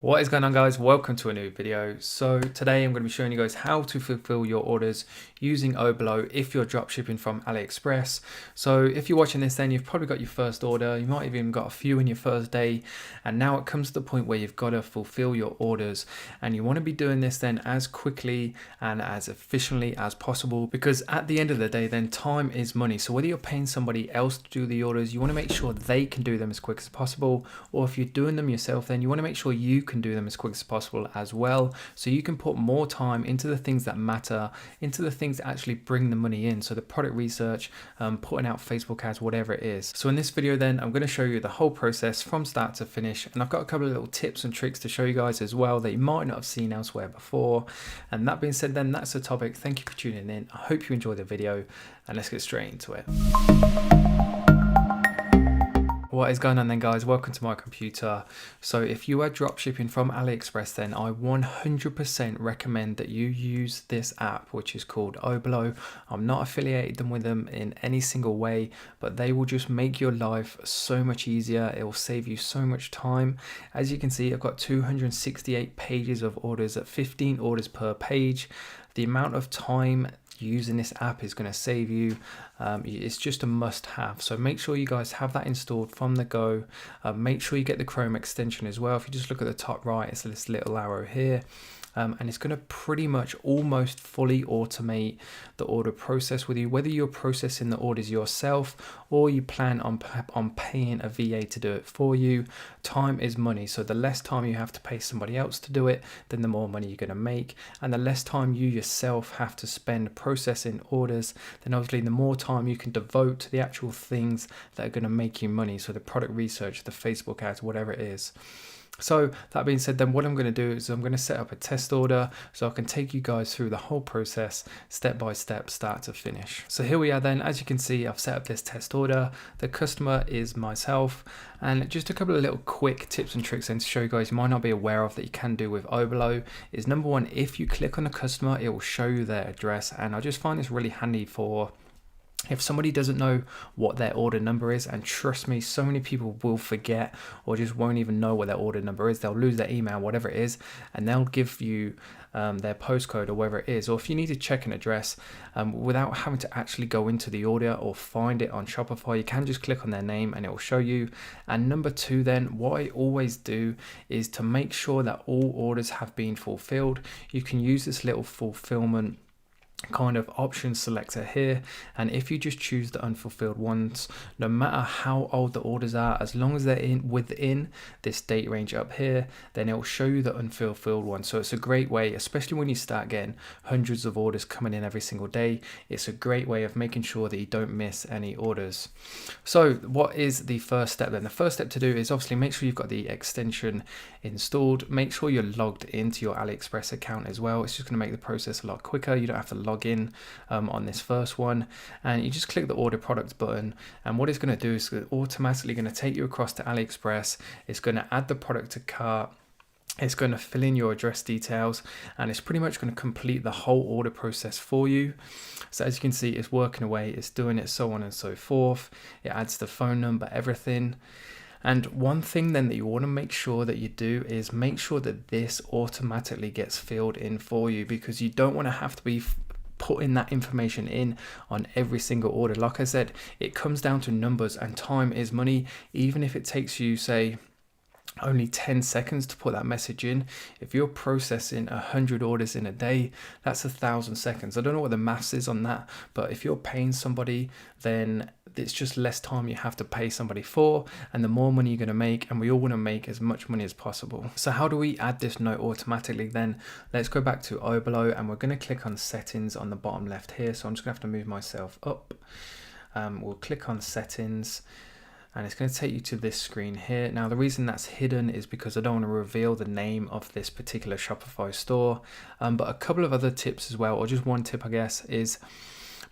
What is going on, guys? Welcome to a new video. So today I'm going to be showing you guys how to fulfill your orders using Oberlo if you're dropshipping from AliExpress. So if you're watching this, then you've probably got your first order. You might have even got a few in your first day, and now it comes to the point where you've got to fulfill your orders, and you want to be doing this then as quickly and as efficiently as possible, because at the end of the day then time is money. So whether you're paying somebody else to do the orders, you want to make sure they can do them as quick as possible, or if you're doing them yourself, then you want to make sure you can do them as quick as possible as well, so you can put more time into the things that matter, into the things that actually bring the money in. So the product research, putting out Facebook ads, whatever it is. So in this video then I'm going to show you the whole process from start to finish, and I've got a couple of little tips and tricks to show you guys as well that you might not have seen elsewhere before. And that being said, then that's the topic. Thank you for tuning in. I hope you enjoyed the video, and let's get straight into it. What is going on then, guys? Welcome to my computer. So if you are dropshipping from AliExpress, then I 100% recommend that you use this app, which is called Oberlo. I'm not affiliated with them in any single way, but they will just make your life so much easier. It will save you so much time. As you can see, I've got 268 pages of orders at 15 orders per page. The amount of time using this app is going to save you. It's just a must have, so make sure you guys have that installed from the go. Make sure you get the Chrome extension as well. If you just look at the top right, it's this little arrow here. And it's going to pretty much almost fully automate the order process with you, whether you're processing the orders yourself or you plan on paying a VA to do it for you. Time is money, so the less time you have to pay somebody else to do it, then the more money you're going to make, and the less time you yourself have to spend processing orders, then obviously the more time you can devote to the actual things that are going to make you money. So the product research, the Facebook ads, whatever it is. So that being said, then what I'm going to do is I'm going to set up a test order so I can take you guys through the whole process step by step, start to finish. So here we are then. As you can see, I've set up this test order. The customer is myself, and just a couple of little quick tips and tricks then to show you guys you might not be aware of that you can do with Oberlo is, number one, if you click on the customer, it will show you their address, and I just find this really handy for if somebody doesn't know what their order number is, and trust me, so many people will forget or just won't even know what their order number is. They'll lose their email, whatever it is, and they'll give you their postcode or whatever it is. Or if you need to check an address without having to actually go into the order or find it on Shopify, you can just click on their name and it will show you. And number two then, what I always do is to make sure that all orders have been fulfilled. You can use this little fulfillment kind of option selector here, and if you just choose the unfulfilled ones, no matter how old the orders are, as long as they're within this date range up here, then it will show you the unfulfilled ones. So it's a great way, especially when you start getting hundreds of orders coming in every single day, it's a great way of making sure that you don't miss any orders. So what is the first step then? The first step to do is obviously make sure you've got the extension installed. Make sure you're logged into your AliExpress account as well. It's just going to make the process a lot quicker. You don't have to log in on this first one, and you just click the order products button, and what it's going to do is automatically going to take you across to AliExpress. It's going to add the product to cart, it's going to fill in your address details, and it's pretty much going to complete the whole order process for you. So as you can see, it's working away, it's doing it, so on and so forth. It adds the phone number, everything. And one thing then that you want to make sure that you do is make sure that this automatically gets filled in for you, because you don't want to have to be putting that information in on every single order. Like I said, it comes down to numbers, and time is money. Even if it takes you, say, only 10 seconds to put that message in, if you're processing 100 orders in a day, that's 1,000 seconds. I don't know what the maths is on that, but if you're paying somebody, then it's just less time you have to pay somebody for, and the more money you're going to make, and we all want to make as much money as possible. So how do we add this note automatically then? Let's go back to Oberlo, and we're going to click on settings on the bottom left here. So I'm just going to have to move myself up. We'll click on settings, and it's going to take you to this screen here. Now the reason that's hidden is because I don't want to reveal the name of this particular Shopify store, but a couple of other tips as well, or just one tip I guess, is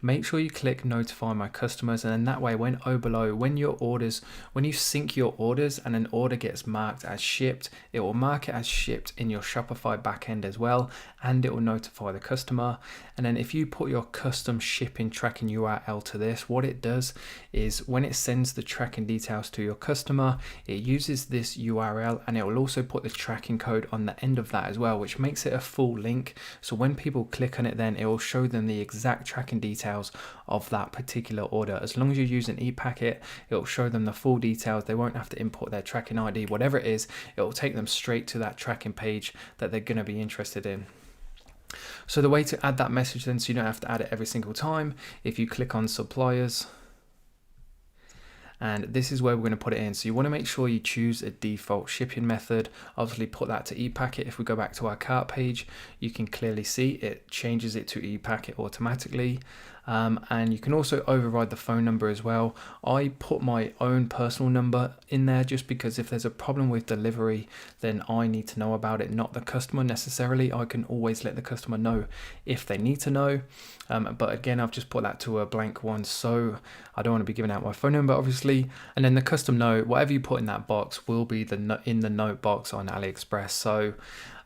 make sure you click notify my customers, and then that way when Oberlo, when you sync your orders and an order gets marked as shipped, it will mark it as shipped in your Shopify backend as well, and it will notify the customer. And then if you put your custom shipping tracking URL to this, what it does is when it sends the tracking details to your customer, it uses this URL and it will also put the tracking code on the end of that as well, which makes it a full link. So when people click on it, then it will show them the exact tracking details of that particular order. As long as you use an ePacket, it will show them the full details. They won't have to import their tracking ID, whatever it is, it will take them straight to that tracking page that they're going to be interested in. So the way to add that message then, so you don't have to add it every single time, if you click on suppliers, and this is where we're going to put it in. So you want to make sure you choose a default shipping method. Obviously put that to ePacket. If we go back to our cart page, you can clearly see it changes it to ePacket automatically. And you can also override the phone number as well. I put my own personal number in there just because if there's a problem with delivery, then I need to know about it, not the customer necessarily. I can always let the customer know if they need to know. But again, I've just put that to a blank one, so I don't want to be giving out my phone number, obviously. And then the custom note, whatever you put in that box will be in the note box on AliExpress. So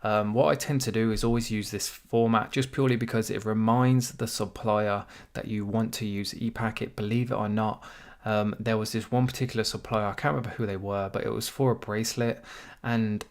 what I tend to do is always use this format just purely because it reminds the supplier that you want to use ePacket. Believe it or not, there was this one particular supplier, I can't remember who they were, but it was for a bracelet, and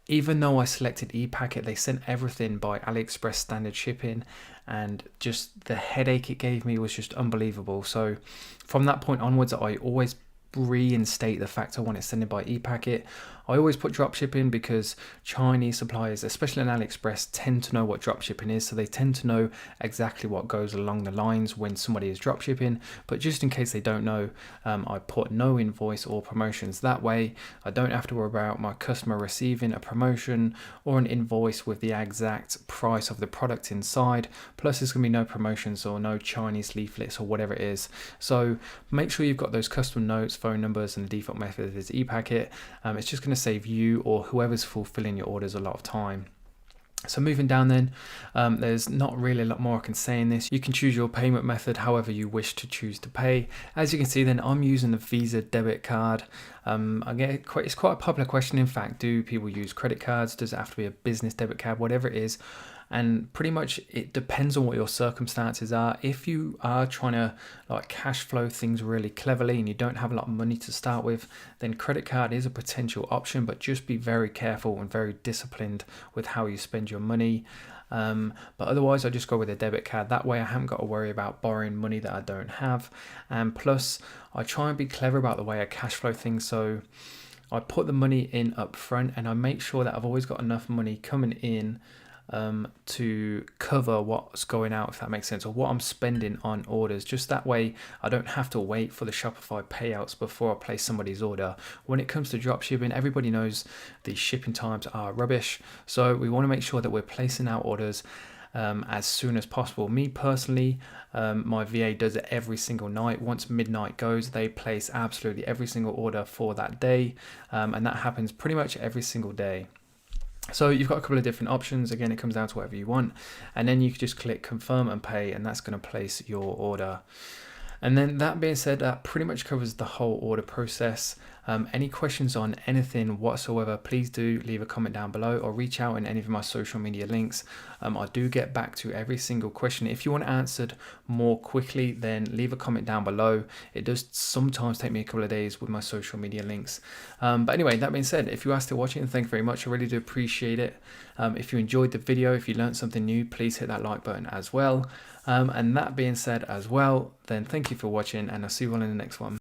even though I selected ePacket, they sent everything by AliExpress standard shipping, and just the headache it gave me was just unbelievable. So from that point onwards, I always reinstate the fact I want it sent by ePacket. I always put dropshipping because Chinese suppliers, especially on AliExpress, tend to know what dropshipping is, so they tend to know exactly what goes along the lines when somebody is dropshipping. But just in case they don't know, I put no invoice or promotions. That way I don't have to worry about my customer receiving a promotion or an invoice with the exact price of the product inside. Plus there's going to be no promotions or no Chinese leaflets or whatever it is. So make sure you've got those custom notes, phone numbers, and the default method is ePacket. It's just going to save you or whoever's fulfilling your orders a lot of time. So moving down then, there's not really a lot more I can say in this. You can choose your payment method however you wish to choose to pay. As you can see then, I'm using the Visa debit card. It's quite a popular question, in fact. Do people use credit cards? Does it have to be a business debit card? Whatever it is. And pretty much it depends on what your circumstances are. If you are trying to cash flow things really cleverly and you don't have a lot of money to start with, then credit card is a potential option, but just be very careful and very disciplined with how you spend your money. But otherwise I just go with a debit card. That way I haven't got to worry about borrowing money that I don't have. And plus I try and be clever about the way I cash flow things. So I put the money in up front and I make sure that I've always got enough money coming in to cover what's going out, if that makes sense, or what I'm spending on orders. Just that way I don't have to wait for the Shopify payouts before I place somebody's order. When it comes to drop shipping, everybody knows the shipping times are rubbish, so we want to make sure that we're placing our orders as soon as possible. Me personally, my VA does it every single night. Once midnight goes, they place absolutely every single order for that day, and that happens pretty much every single day. So you've got a couple of different options. Again, it comes down to whatever you want, and then you can just click confirm and pay, and that's going to place your order. And then that being said, that pretty much covers the whole order process. Any questions on anything whatsoever, please do leave a comment down below or reach out in any of my social media links. I do get back to every single question. If you want answered more quickly, then leave a comment down below. It does sometimes take me a couple of days with my social media links. But anyway, that being said, if you are still watching, thank you very much. I really do appreciate it. If you enjoyed the video, if you learned something new, please hit that like button as well. And that being said as well, then thank you for watching, and I'll see you all in the next one.